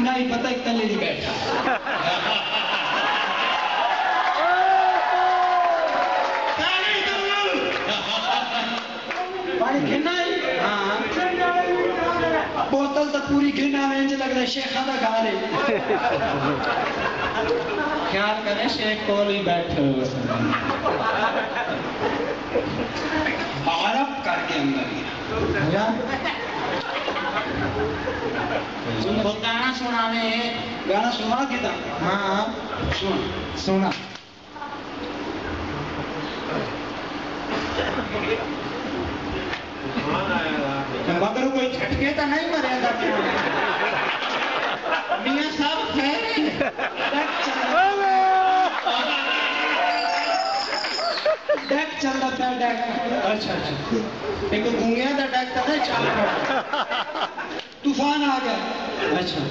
ना ही पता ही तले नहीं बैठा। पानी गिरना ही? हाँ। बोतल तो पूरी गिरना में लग रहा है शेखा का गा रहे। ख्याल करें शेख कोल ही बैठे हुए आरब करके अंदर गया। तो गाना सुनाने, गाना सुना के था। हाँ सुना। मगर कोई झटके तो नहीं मरेगा मियाँ साहब ठहरे। डेक चल रहा था डेक। अच्छा एक गूंगिया था डेक था नहीं चल रहा। तूफान आ गया। अच्छा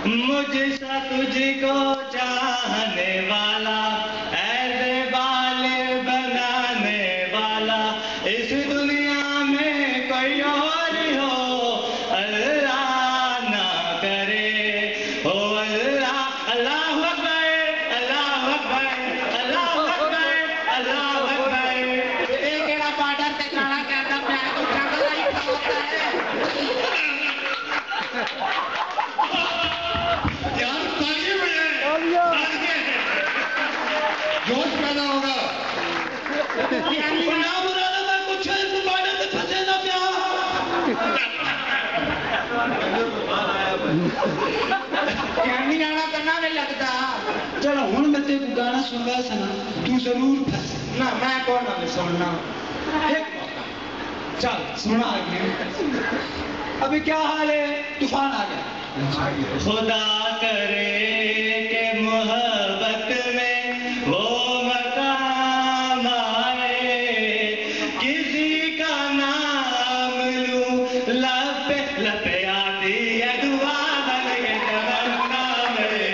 मुझसा तुझको चाहने वाला ऐसे बाल बनाने वाला इस दुनिया में कोई और हो अल्लाह ना करे हो अल्लाह। अल्लाह अकबर अल्लाह अकबर अल्लाह अकबर अल्लाह अकबर। एक एड़ा बॉर्डर पे खड़ा करता प्यार को जंगल ही होता है। यार तालियां बजाएं। जोश पैदा होगा। ना बुरा ना मैं कुछ है इस बॉर्डर पे फंसे ना प्यार। नहीं गाना करना नहीं लगता। चलो हूं मैं तेरे गाना सुनवा सना तू जरूर फंस ना। मैं कौन ना सुनना एक चल सुना आगे। अभी क्या हाल है? तूफान आ गया। खुदा करे के मोहब्बत में वो मकाम आए किसी का नाम लूं लब पे आती है दुआ बन के तमन्ना मेरी।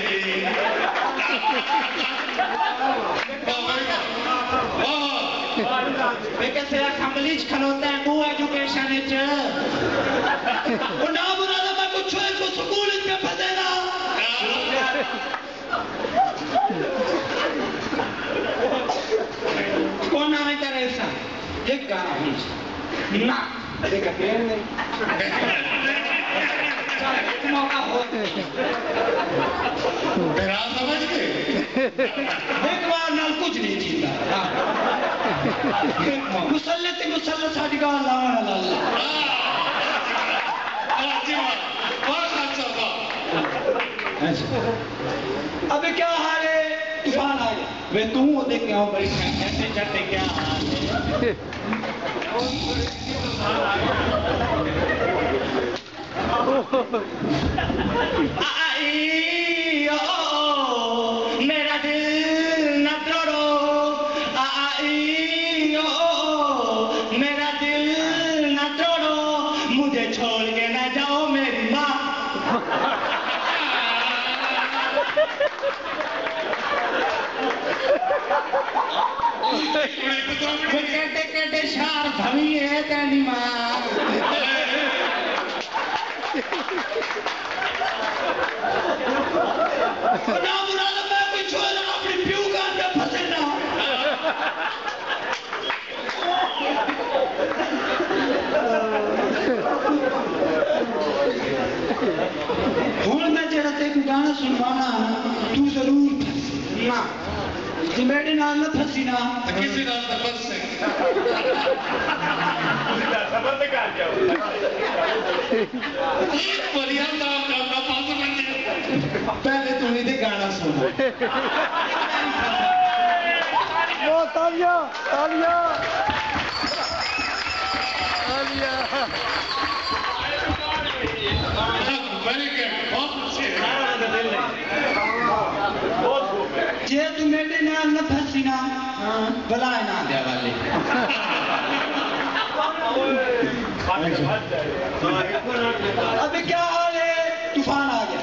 कैसे खमलीज खलोता है को एजुकेशन ना बुरा ना मैं कुछ है को स्कूल में फंसेगा। कौन नाम है तेरा ऐसा? एक गाना ना देखा फिर नहीं मौका हो मेरा समझ गए। एक बार नाल कुछ नहीं जीता। मुसल्ले ते मुसल्ला साडी गाल लावण लाला। अबे क्या हाल है? तूफान आ गया। वे तू ओदे क्यों बड़ी ऐसे चटे क्या हाल है? आई ओ मेरा दिल न तोड़ो। आई ओ मेरा दिल न तोड़ो मुझे छोड़ के न जाओ मेरी माँ। कहते कहते शार भवी है तेरी माँ। ना बुरा ना मैं कोई छोरा अपनी प्यू का अंदर फंसे ना। हूं मैं जेड़ा तेन गाना सुनवाना तू जरूर ना जी मेरे नाल न फंसी ना किसी नाल न फंस बढ़िया काम करना पास बन गया। पहले तू ही गाना सुन। तालियां तालियां तालियां। वेरी गुड बहुत अच्छे। जे तू मेरे नाल न फंसी ना भला ना दे वाले। अबे क्या हाल है? तूफान आ गया।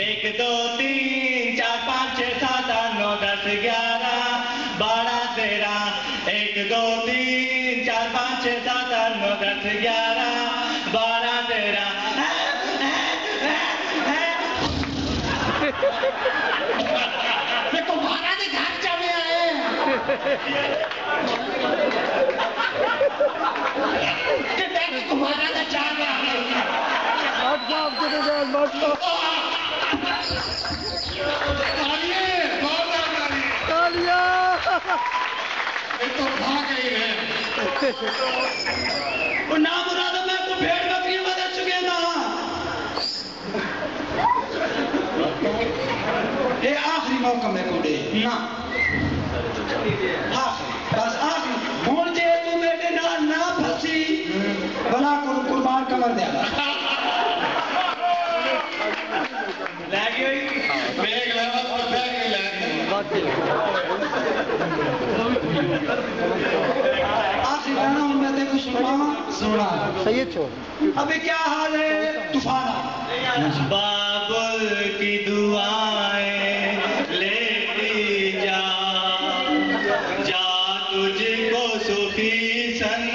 1 2 3 4 5 6 7 8 9 10 11 12 13। 1 2 3 4 5 6 7 8 9 10 11 12 13। तुम्हारा तो चाह गया तो भाग गई है ना मुरादा मैं तो भेड़ बकरी बदल चुके ना ये आखिरी मौका मैं को दे ना आखिरी बस आखिरी हुन जे तू मेरे नाल ना फसी भला कुर्बान कमर दे लागी होई बैग लावा तो बैग नहीं लागी आखिरी गाना मैं तेरे को सुना सही छो अबे क्या हाल है तूफान बाबुल की दुआएं लेती जा तुझको सुखी सन